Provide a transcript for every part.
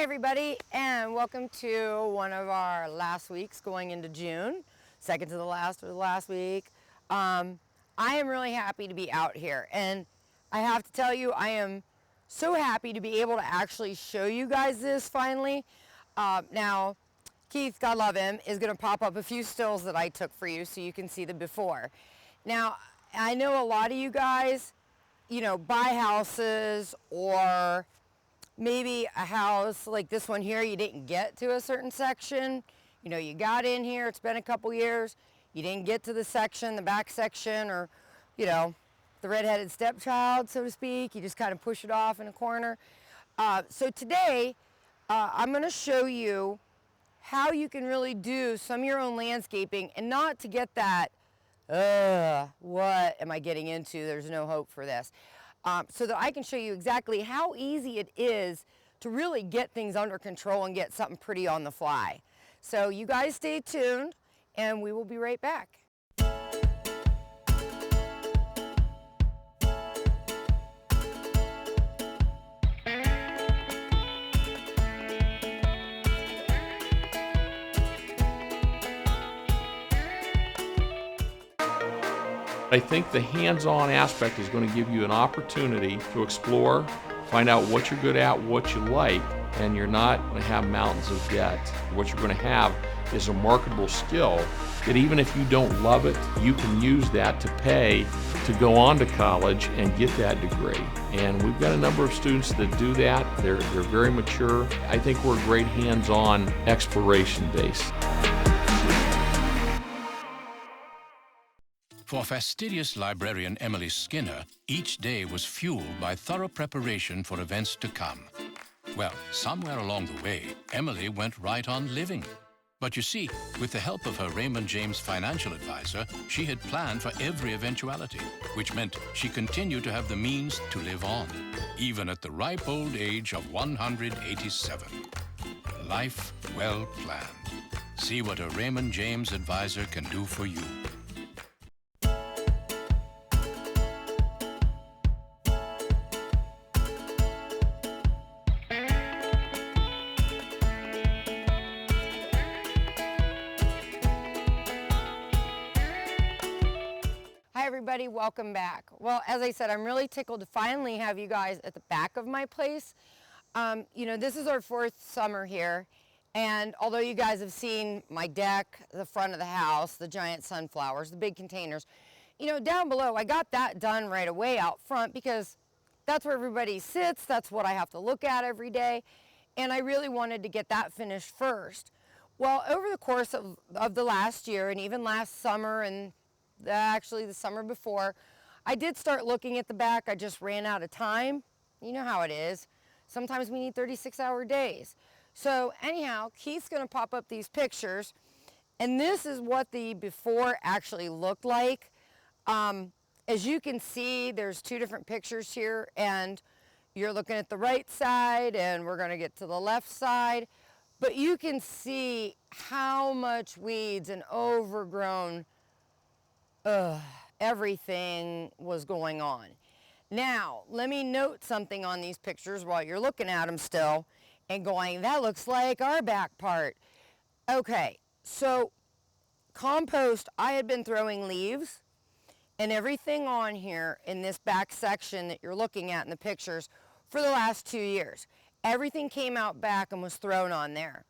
everybody, and welcome to one of our last weeks going into June, second to the last or the last week. I am really happy to be out here, and I have to tell you, I am so happy to be able to actually show you guys this finally. Now, Keith, God love him, is going to pop up a few stills that I took for you so you can see the before. Now, I know a lot of you guys, buy houses, or maybe a house like this one here, you didn't get to a certain section. You got in here, it's been a couple years, you didn't get to the section, the back section, or, the redheaded stepchild, so to speak. You just kind of push it off in a corner. So today, I'm going to show you how you can really do some of your own landscaping and not to get that, what am I getting into? There's no hope for this. So that I can show you exactly how easy it is to really get things under control and get something pretty on the fly. So you guys stay tuned and we will be right back. I think the hands-on aspect is going to give you an opportunity to explore, find out what you're good at, what you like, and you're not going to have mountains of debt. What you're going to have is a marketable skill that even if you don't love it, you can use that to pay to go on to college and get that degree. And we've got a number of students that do that. They're very mature. I think we're a great hands-on exploration base. For fastidious librarian Emily Skinner, each day was fueled by thorough preparation for events to come. Well, somewhere along the way, Emily went right on living. But you see, with the help of her Raymond James financial advisor, she had planned for every eventuality, which meant she continued to have the means to live on, even at the ripe old age of 187. Life well planned. See what a Raymond James advisor can do for you. Hi everybody, welcome back. Well, as I said, I'm really tickled to finally have you guys at the back of my place. This is our fourth summer here, and although you guys have seen my deck, the front of the house, the giant sunflowers, the big containers, down below, I got that done right away out front because that's where everybody sits, that's what I have to look at every day, and I really wanted to get that finished first. Well, over the course of the last year, and even last summer, and actually the summer before, I did start looking at the back. I just ran out of time. You know how it is. Sometimes we need 36-hour days. So anyhow, Keith's going to pop up these pictures, and this is what the before actually looked like. As you can see, there's two different pictures here, and you're looking at the right side, and we're going to get to the left side. But you can see how much weeds and overgrown everything was going on. Now, let me note something on these pictures while you're looking at them still and going, that looks like our back part. Okay, so compost, I had been throwing leaves and everything on here in this back section that you're looking at in the pictures for the last 2 years. Everything came out back and was thrown on there.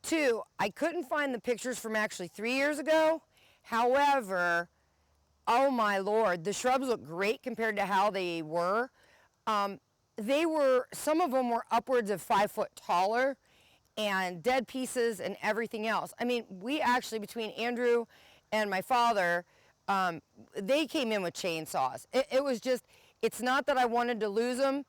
2, I couldn't find the pictures from actually 3 years ago. However, oh my Lord, the shrubs look great compared to how they were. Some of them were upwards of 5 foot taller, and dead pieces and everything else. I mean, we actually, between Andrew and my father, they came in with chainsaws. It was just, it's not that I wanted to lose them,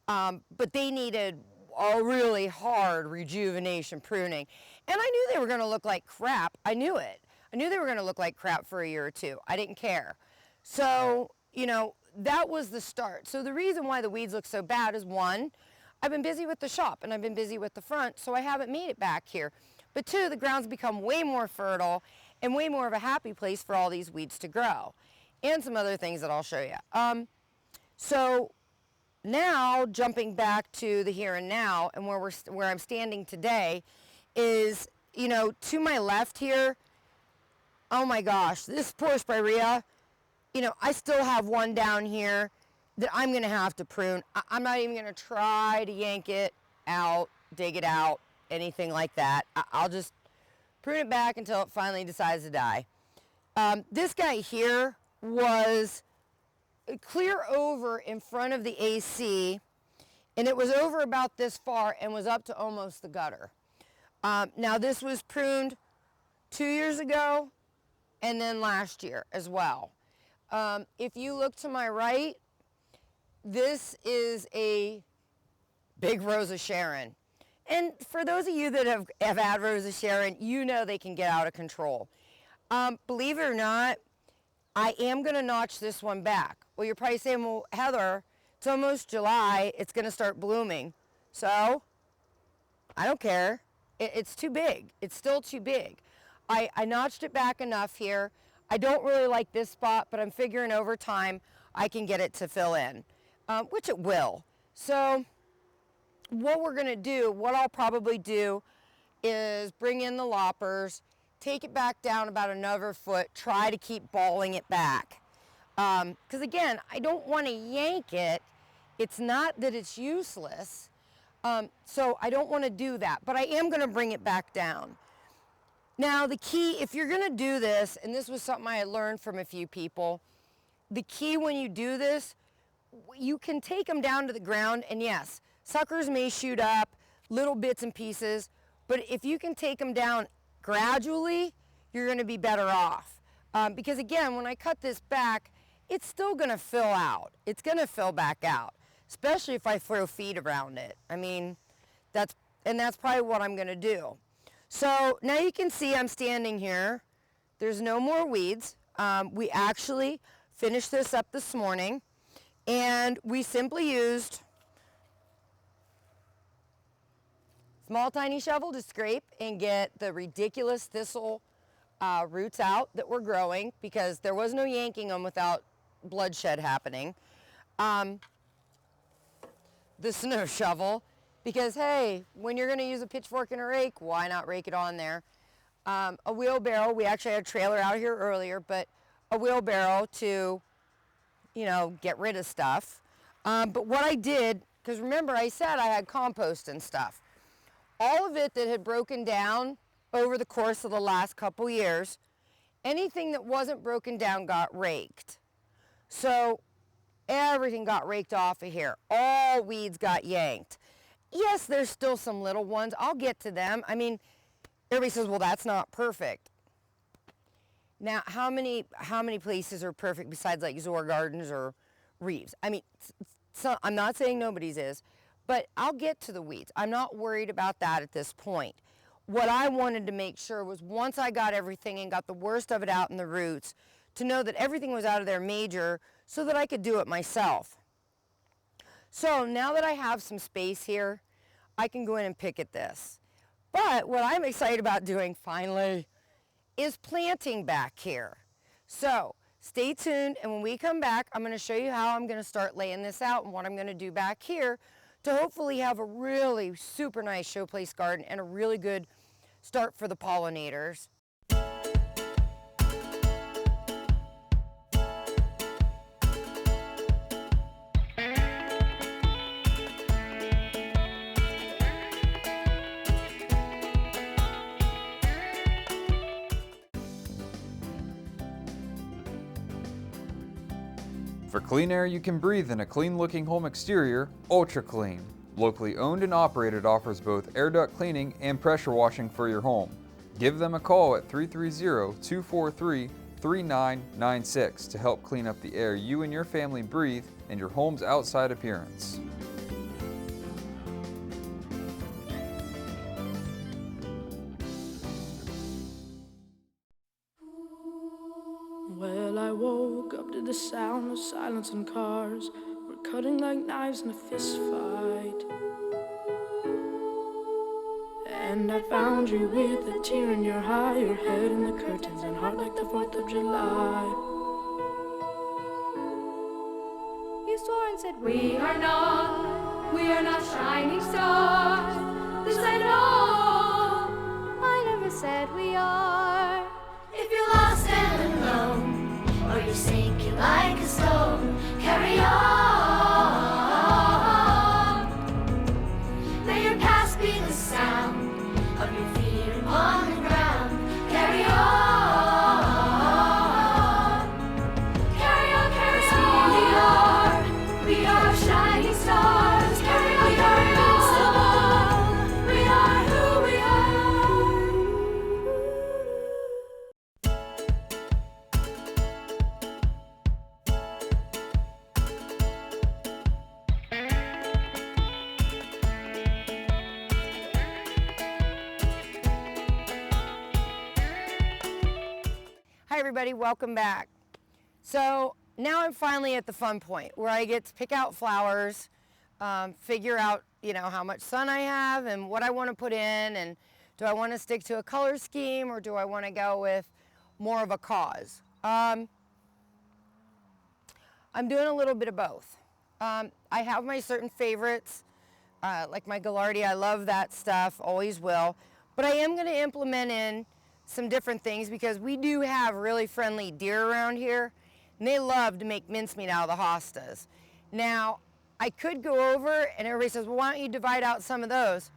but they needed a really hard rejuvenation pruning. And I knew they were gonna look like crap. I knew it. I knew they were going to look like crap for a year or two. I didn't care. So, that was the start. So the reason why the weeds look so bad is, 1, I've been busy with the shop and I've been busy with the front, so I haven't made it back here. But 2, the ground's become way more fertile and way more of a happy place for all these weeds to grow. And some other things that I'll show you. So Now, jumping back to the here and now, and where I'm standing today, is, you know, to my left here. Oh my gosh, this poor spirea. You know, I still have one down here that I'm gonna have to prune. I'm not even gonna try to yank it out, dig it out, anything like that. I'll just prune it back until it finally decides to die. This guy here was clear over in front of the AC, and it was over about this far and was up to almost the gutter. Now this was pruned 2 years ago and then last year as well. If you look to my right, this is a big Rose of Sharon. And for those of you that have had Rose of Sharon, you know they can get out of control. Believe it or not, I am gonna notch this one back. Well, you're probably saying, well, Heather, it's almost July, it's gonna start blooming. So, I don't care. It's too big. It's still too big. I notched it back enough here. I don't really like this spot, but I'm figuring over time I can get it to fill in, which it will. So, what we're gonna do, what I'll probably do is bring in the loppers, take it back down about another foot, try to keep balling it back. Because again, I don't want to yank it. It's not that it's useless. So I don't want to do that, but I am going to bring it back down. Now the key, if you're going to do this, and this was something I had learned from a few people, the key when you do this, you can take them down to the ground, and yes, suckers may shoot up, little bits and pieces, but if you can take them down gradually, you're going to be better off. Because again, when I cut this back, it's still going to fill out. It's going to fill back out, especially if I throw feed around it. I mean, that's probably what I'm going to do. So now you can see I'm standing here. There's no more weeds. We actually finished this up this morning, and we simply used small tiny shovel to scrape and get the ridiculous thistle roots out that were growing, because there was no yanking them without bloodshed happening. The snow shovel, because hey, when you're going to use a pitchfork and a rake, why not rake it on there? A wheelbarrow. We actually had a trailer out here earlier, but a wheelbarrow to, you know, get rid of stuff. But what I did, because remember I said I had compost and stuff, all of it that had broken down over the course of the last couple years, anything that wasn't broken down got raked. So everything got raked off of here. All weeds got yanked. Yes, there's still some little ones. I'll get to them. I mean, everybody says, well, that's not perfect. Now, how many places are perfect besides like Zor Gardens or Reeves? I mean, so, I'm not saying nobody's is, but I'll get to the weeds. I'm not worried about that at this point. What I wanted to make sure was once I got everything and got the worst of it out in the roots, to know that everything was out of there major so that I could do it myself. So now that I have some space here, I can go in and pick at this. But what I'm excited about doing finally is planting back here. So stay tuned, and when we come back, I'm going to show you how I'm going to start laying this out and what I'm going to do back here to hopefully have a really super nice showplace garden and a really good start for the pollinators. For clean air you can breathe in a clean-looking home exterior, Ultra Clean. Locally owned and operated, offers both air duct cleaning and pressure washing for your home. Give them a call at 330-243-3996 to help clean up the air you and your family breathe and your home's outside appearance. Well, I woke up to the sound of silence and cars. We're cutting like knives in a fist fight. And I found you with a tear in your eye, your head in the curtains and heart like the 4th of July. You swore and said, we are not We are not shining stars. This I know. I never said we are. If you're lost and alone, or you're sinking like a stone, carry on. May your past be the sound of your feet upon the ground. Carry on. Carry on, carry on. We are shining stars. Carry on, carry on. We are who we Hi everybody, welcome back. So now I'm finally at the fun point where I get to pick out flowers, figure out, how much sun I have and what I want to put in, and do I want to stick to a color scheme or do I want to go with more of a cause? I'm doing a little bit of both. I have my certain favorites, like my Gaillardia. I love that stuff, always will. But I am going to implement in some different things because we do have really friendly deer around here, and they love to make mincemeat out of the hostas. Now, I could go over and everybody says, well, why don't you divide out some of those?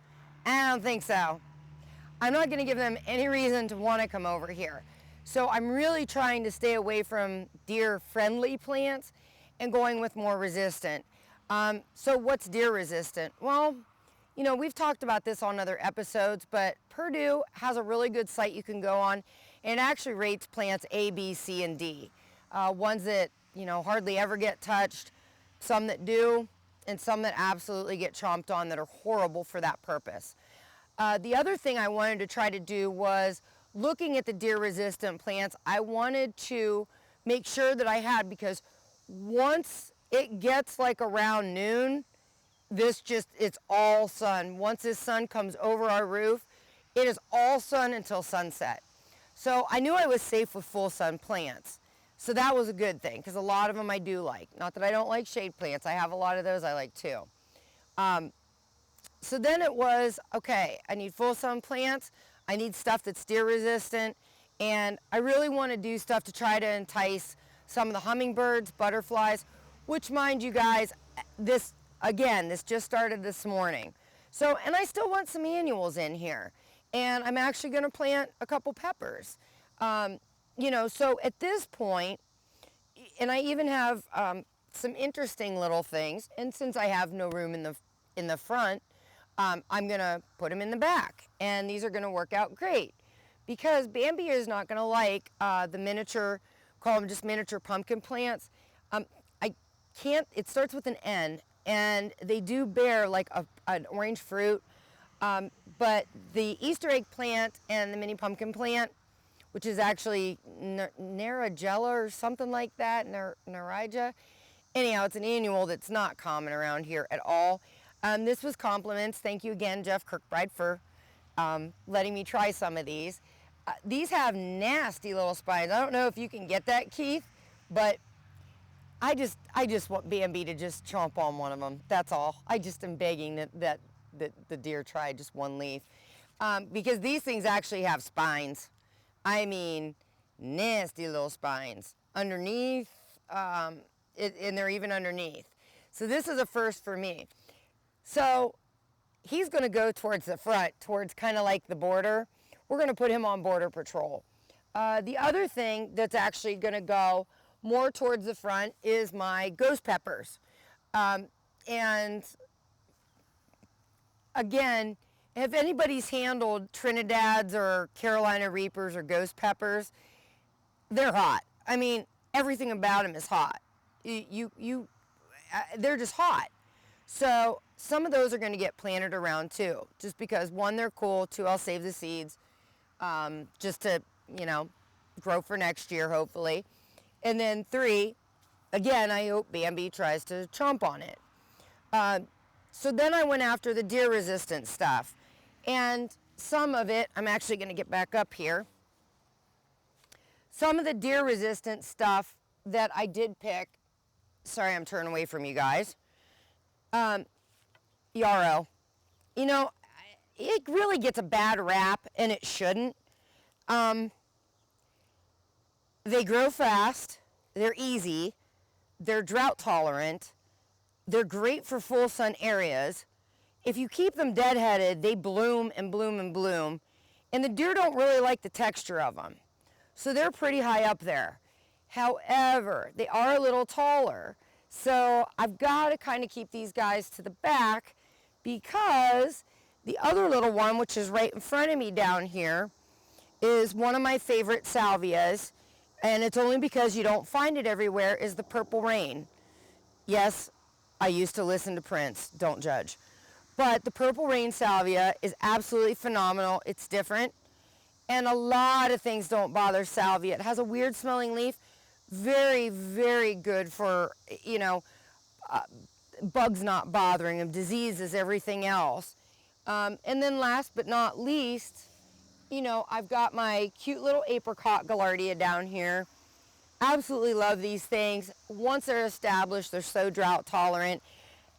I don't think so. I'm not going to give them any reason to want to come over here. So I'm really trying to stay away from deer-friendly plants and going with more resistant. So what's deer resistant? Well, we've talked about this on other episodes, but Purdue has a really good site you can go on, and it actually rates plants A, B, C, and D. Ones that, hardly ever get touched, some that do, and some that absolutely get chomped on that are horrible for that purpose. The other thing I wanted to try to do was looking at the deer-resistant plants. I wanted to make sure that I had, because once it gets like around noon, it's all sun. Once this sun comes over our roof, it is all sun until sunset. So I knew I was safe with full sun plants. So that was a good thing, because a lot of them I do like. Not that I don't like shade plants. I have a lot of those I like too. So then it was, okay, I need full sun plants. I need stuff that's deer resistant. And I really want to do stuff to try to entice some of the hummingbirds, butterflies, which, mind you guys, this just started this morning. So, and I still want some annuals in here. And I'm actually going to plant a couple peppers. So at this point, and I even have some interesting little things. And since I have no room in the front, I'm going to put them in the back. And these are going to work out great, because Bambi is not going to like the miniature, call them just miniature pumpkin plants. It starts with an N, and they do bear like an orange fruit. But the Easter egg plant and the mini pumpkin plant, which is actually Narigella or something like that, Narija. Anyhow, it's an annual that's not common around here at all. This was compliments. Thank you again, Jeff Kirkbride, for letting me try some of these. These have nasty little spines. I don't know if you can get that, Keith, but I just want Bambi to just chomp on one of them. That's all. I just am begging that the deer try just one leaf, because these things actually have spines. I mean, nasty little spines underneath, and they're even underneath. So this is a first for me. So he's going to go towards the front, towards kind of like the border. We're going to put him on border patrol. The other thing that's actually going to go more towards the front is my ghost peppers. And again, if anybody's handled Trinidad's or Carolina Reapers or ghost peppers, they're hot. I mean, everything about them is hot. They're just hot. So some of those are going to get planted around too, just because, one, they're cool, two, I'll save the seeds, just to, grow for next year, hopefully. And then three, again, I hope Bambi tries to chomp on it. So then I went after the deer resistant stuff. And some of it, I'm actually going to get back up here. Some of the deer resistant stuff that I did pick, sorry, I'm turning away from you guys. yarrow. You know, it really gets a bad rap, and it shouldn't. They grow fast, they're easy, they're drought tolerant, they're great for full sun areas. If you keep them deadheaded, they bloom and bloom and bloom, and the deer don't really like the texture of them. So they're pretty high up there. However, they are a little taller, so I've got to kind of keep these guys to the back because the other little one, which is right in front of me down here, is one of my favorite salvias, and it's only because you don't find it everywhere, is the Purple Rain. Yes, I used to listen to Prince, don't judge. But the Purple Rain salvia is absolutely phenomenal. It's different, and a lot of things don't bother salvia. It has a weird smelling leaf, very, very good for, you know, bugs not bothering them, diseases, everything else. And then last but not least, you know, I've got my cute little apricot gaillardia down here. Absolutely love these things. Once they're established, they're so drought tolerant,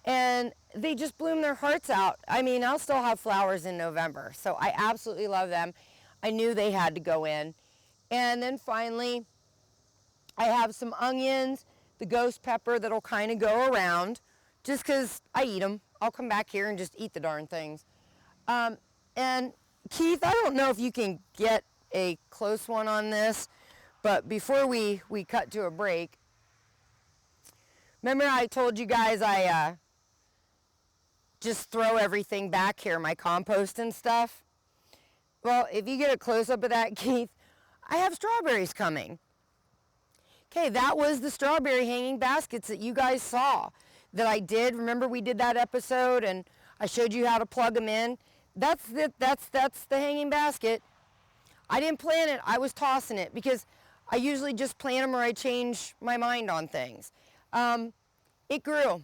and they just bloom their hearts out. I mean, I'll still have flowers in November, so I absolutely love them. I knew they had to go in. And then finally, I have some onions, the ghost pepper that'll kind of go around, just because I eat them. I'll come back here and just eat the darn things. And Keith, I don't know if you can get a close one on this, but before we cut to a break, remember I told you guys I just throw everything back here, my compost and stuff? Well, if you get a close-up of that, Keith, I have strawberries coming. Okay, that was the strawberry hanging baskets that you guys saw that I did. Remember we did that episode and I showed you how to plug them in? That's the hanging basket. I didn't plant it, I was tossing it because I usually just plant them or I change my mind on things. It grew.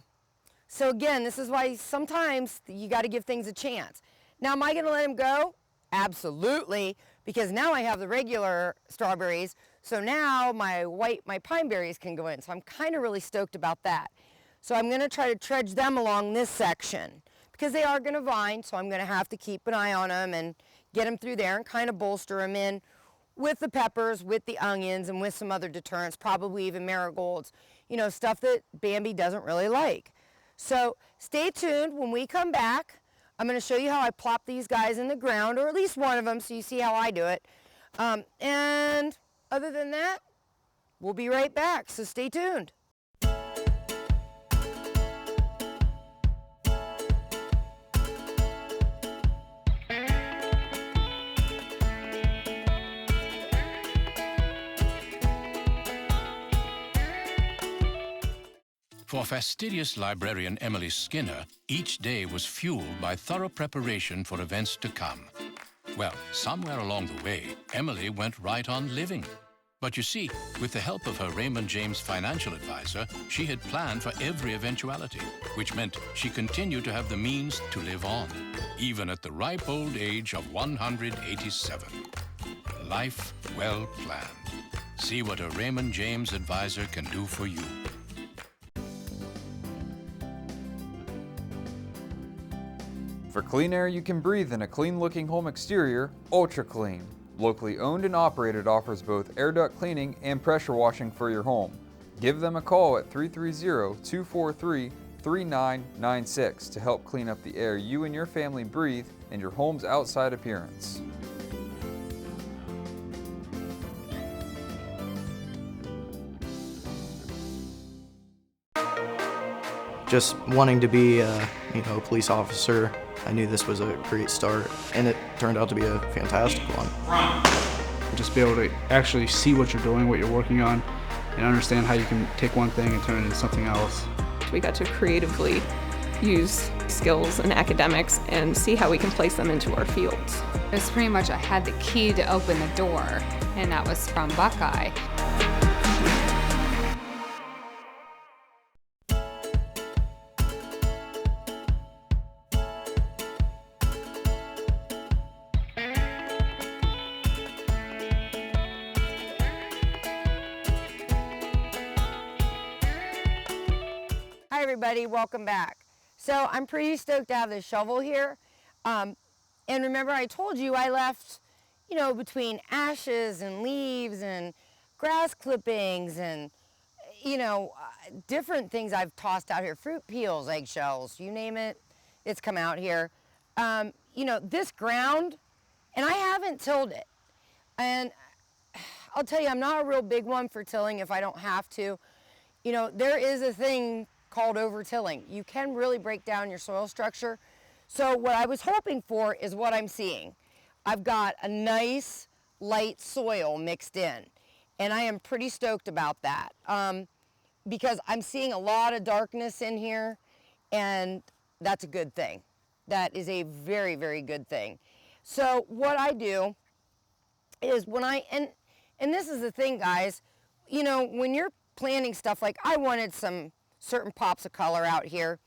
So again, this is why sometimes you got to give things a chance. Now, am I going to let them go? Absolutely, because now I have the regular strawberries. So now my pine berries can go in. So I'm kind of really stoked about that. So I'm going to try to trudge them along this section because they are going to vine. So I'm going to have to keep an eye on them and get them through there and kind of bolster them in with the peppers, with the onions, and with some other deterrents, probably even marigolds, you know, stuff that Bambi doesn't really like. So stay tuned. When we come back, I'm going to show you how I plop these guys in the ground, or at least one of them, so you see how I do it. And other than that, we'll be right back, so stay tuned. For fastidious librarian Emily Skinner, each day was fueled by thorough preparation for events to come. Well, somewhere along the way, Emily went right on living. But you see, with the help of her Raymond James financial advisor, she had planned for every eventuality, which meant she continued to have the means to live on, even at the ripe old age of 187. Life well planned. See what a Raymond James advisor can do for you. For clean air you can breathe in a clean-looking home exterior, Ultra Clean. Locally owned and operated, offers both air duct cleaning and pressure washing for your home. Give them a call at 330-243-3996 to help clean up the air you and your family breathe and your home's outside appearance. Just wanting to be a police officer, I knew this was a great start, and it turned out to be a fantastic one. Just be able to actually see what you're doing, what you're working on, and understand how you can take one thing and turn it into something else. We got to creatively use skills and academics and see how we can place them into our fields. It was pretty much I had the key to open the door, and that was from Buckeye. Hi everybody, welcome back. So I'm pretty stoked to have this shovel here. And remember I told you I left, you know, between ashes and leaves and grass clippings and, you know, different things I've tossed out here, fruit peels, eggshells, you name it, it's come out here. You know, this ground, and I haven't tilled it. And I'll tell you, I'm not a real big one for tilling if I don't have to. You know, there is a thing called over-tilling. You can really break down your soil structure. So what I was hoping for is what I'm seeing. I've got a nice light soil mixed in, and I am pretty stoked about that because I'm seeing a lot of darkness in here, and that's a good thing. That is a very, very good thing. So what I do is when and this is the thing, guys, you know, when you're planting stuff, like I wanted some certain pops of color out here.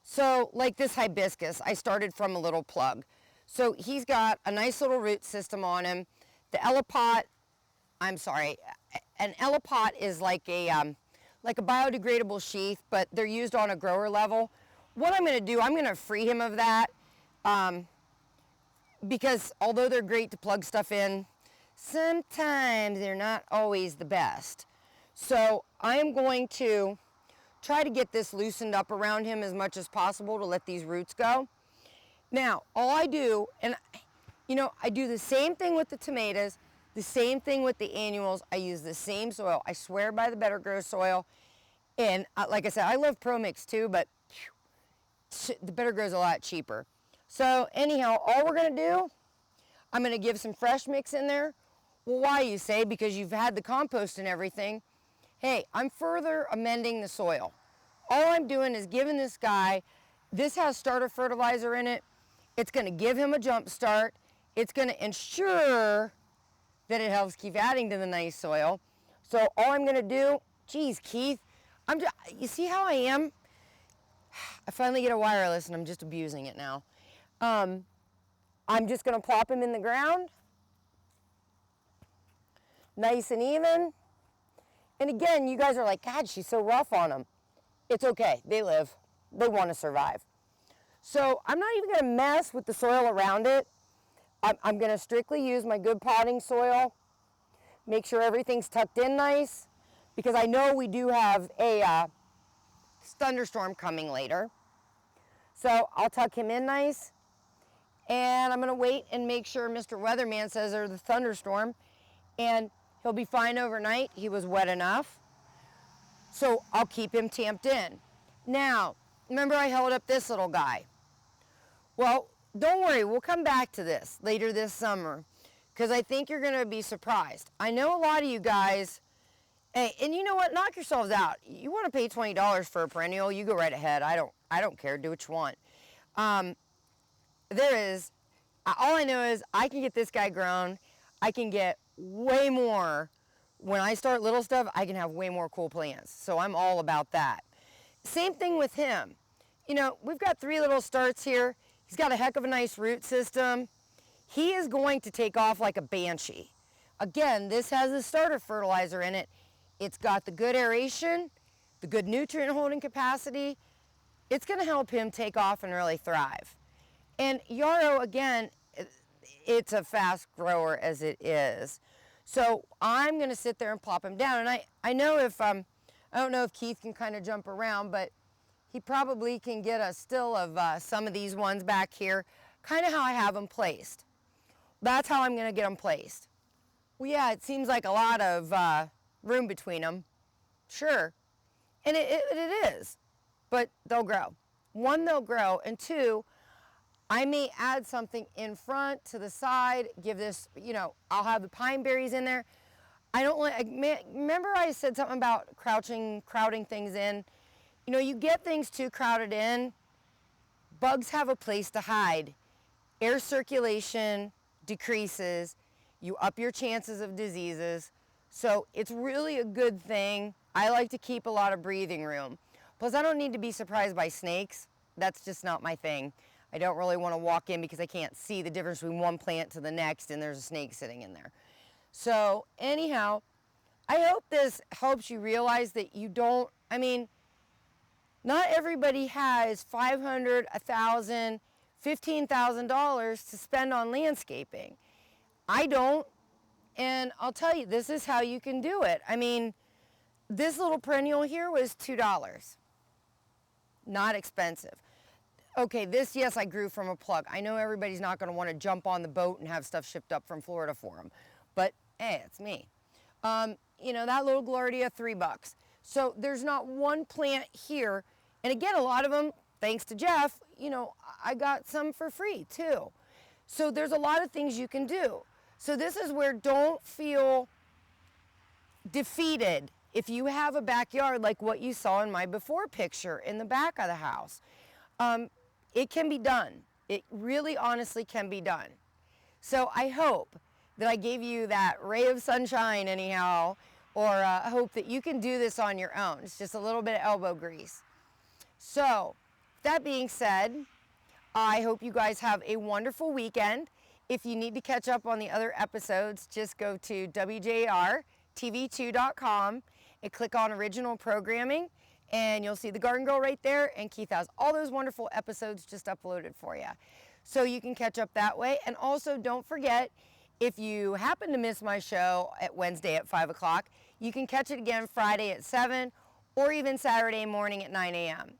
So like this hibiscus, I started from a little plug. So he's got a nice little root system on him. The Elipot, I'm sorry, an Elipot is like a biodegradable sheath, but they're used on a grower level. What I'm gonna do, I'm gonna free him of that because although they're great to plug stuff in, sometimes they're not always the best. So I'm going to try to get this loosened up around him as much as possible to let these roots go. Now, all I do, and you know, I do the same thing with the tomatoes, the same thing with the annuals. I use the same soil. I swear by the Better Grow soil. And like I said, I love Pro Mix too, but the Better Grow is a lot cheaper. So anyhow, all we're gonna do, I'm gonna give some fresh mix in there. Well, why, you say? Because you've had the compost and everything. Hey, I'm further amending the soil. All I'm doing is giving this guy, this has starter fertilizer in it. It's gonna give him a jump start. It's gonna ensure that it helps keep adding to the nice soil. So all I'm gonna do, geez, Keith, you see how I am? I finally get a wireless and I'm just abusing it now. I'm just gonna plop him in the ground, nice and even. And again, you guys are like, God, she's so rough on them. It's okay, they live, they wanna survive. So I'm not even gonna mess with the soil around it. I'm gonna strictly use my good potting soil, make sure everything's tucked in nice, because I know we do have a thunderstorm coming later. So I'll tuck him in nice, and I'm gonna wait and make sure Mr. Weatherman says there's a thunderstorm, and he'll be fine overnight. He was wet enough. So I'll keep him tamped in. Now, remember I held up this little guy. Well, don't worry, we'll come back to this later this summer because I think you're gonna be surprised. I know a lot of you guys, hey, and you know what, knock yourselves out. You wanna pay $20 for a perennial, you go right ahead. I don't care, do what you want. All I know is I can get this guy grown. I can get way more. When I start little stuff, I can have way more cool plants. So I'm all about that. Same thing with him. You know, we've got 3 little starts here. He's got a heck of a nice root system. He is going to take off like a banshee. Again, this has the starter fertilizer in it. It's got the good aeration, the good nutrient holding capacity. It's gonna help him take off and really thrive. And yarrow, again, it's a fast grower as it is. So I'm gonna sit there and plop him down. And I know if, I don't know if Keith can kind of jump around, but he probably can get a still of some of these ones back here, kind of how I have them placed. That's how I'm gonna get them placed. Well, yeah, it seems like a lot of room between them. Sure, and it is, but they'll grow. 1, they'll grow, and 2, I may add something in front, to the side, give this, you know, I'll have the pine berries in there. I don't like, remember I said something about crowding things in? You know, you get things too crowded in, bugs have a place to hide. Air circulation decreases, you up your chances of diseases. So it's really a good thing. I like to keep a lot of breathing room. Plus I don't need to be surprised by snakes. That's just not my thing. I don't really want to walk in because I can't see the difference between one plant to the next and there's a snake sitting in there. So anyhow, I hope this helps you realize that you don't, I mean, Not everybody has $500, $1,000, $15,000 to spend on landscaping. I don't, and I'll tell you, this is how you can do it. I mean, this little perennial here was $2. Not expensive. Okay, this, yes, I grew from a plug. I know everybody's not going to want to jump on the boat and have stuff shipped up from Florida for them, but hey, it's me. You know, that little Gaillardia, $3. So there's not one plant here, and again, a lot of them, thanks to Jeff, you know, I got some for free too. So there's a lot of things you can do. So this is where don't feel defeated if you have a backyard like what you saw in my before picture in the back of the house. It can be done. It really honestly can be done. So I hope that I gave you that ray of sunshine anyhow, or hope that you can do this on your own. It's just a little bit of elbow grease. So that being said, I hope you guys have a wonderful weekend. If you need to catch up on the other episodes, just go to WJRTV2.com and click on original programming, and you'll see the Garden Girl right there, and Keith has all those wonderful episodes just uploaded for you. So you can catch up that way. And also don't forget, if you happen to miss my show at Wednesday at 5 o'clock, you can catch it again Friday at 7 or even Saturday morning at 9 a.m.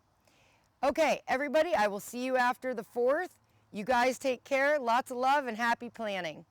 Okay, everybody, I will see you after the 4th. You guys take care, lots of love, and happy planting.